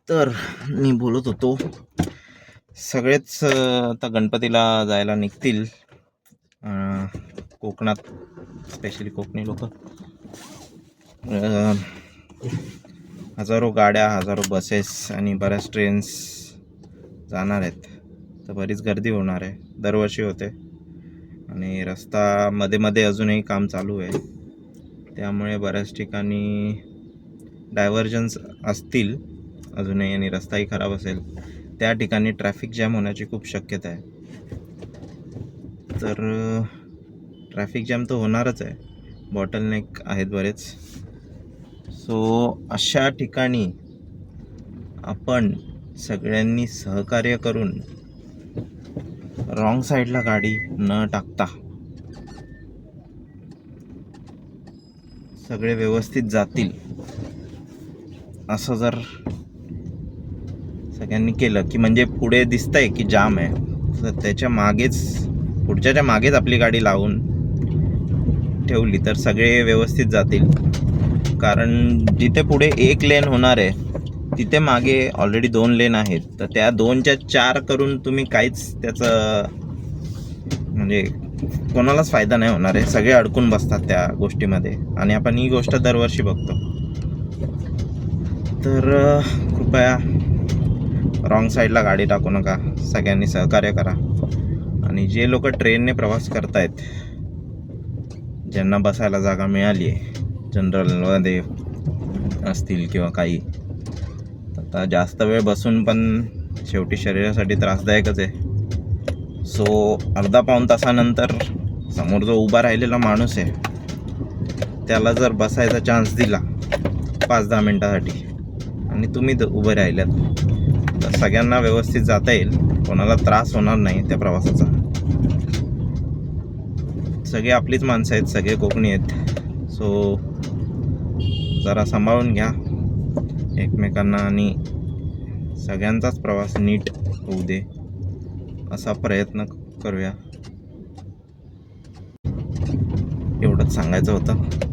तर मी बोलत होतो, सगळेच आता गणपतीला जायला निघतील कोकणात, स्पेशली कोकणी लोक. हजारो गाड्या, हजारो बसेस आणि बऱ्याच ट्रेन्स जाणार आहेत. तर बरीच गर्दी होणार आहे, दरवर्षी होते. आणि रस्ता मध्ये मध्ये अजूनही काम चालू आहे, त्यामुळे बऱ्याच ठिकाणी डायव्हर्जन्स असतील अजूनही आणि रस्ताही खराब असेल. त्या ठिकाणी ट्रॅफिक जॅम होण्याची खूप शक्यता आहे. तर ट्रॅफिक जॅम तर होणारच आहे, बॉटलनेक आहेत बरेच. सो अशा ठिकाणी आपण सगळ्यांनी सहकार्य करून रॉंग साईडला गाडी न टाकता सगळे व्यवस्थित जातील असं जर सगळ्यांनी केलं की, म्हणजे पुढे दिसतंय की जाम आहे, तर त्याच्या मागेच, पुढच्याच्या मागेच आपली गाडी लावून ठेवली तर सगळे व्यवस्थित जातील. कारण जिथे पुढे एक लेन होणार आहे तिथे मागे ऑलरेडी 2 लेन आहेत. तर त्या 2च्या 4 करून तुम्ही काहीच त्याचं म्हणजे कोणालाच फायदा नाही होणार आहे. सगळे अडकून बसतात त्या गोष्टीमध्ये, आणि आपण ही गोष्ट दरवर्षी बघतो. तर कृपया रॉंग साईडला गाडी टाकू नका, सगळ्यांनी सहकार्य करा. आणि जे लोक ट्रेनने प्रवास करतायत, ज्यांना बसायला जागा मिळाली आहे, जनरलमध्ये असतील किंवा काही, आता जास्त वेळ बसून पण शेवटी शरीरासाठी त्रासदायकच आहे. सो अर्धा पाऊण तासानंतर समोर जो उभा राहिलेला माणूस आहे त्याला जर बसायचा चान्स दिला 5-10 मिनटासाठी आणि तुम्ही उभे राहिल्यात, तर सगळ्यांना व्यवस्थित जाता येईल, कोणाला त्रास होणार नाही त्या प्रवासाचा. सगळे आपलीच माणसं आहेत, सगळे कोकणी आहेत. सो जरा सांभाळून घ्या एकमेकांना आणि सगळ्यांचाच प्रवास नीट होऊ दे असा प्रयत्न करूया. एवढंच सांगायचं होतं.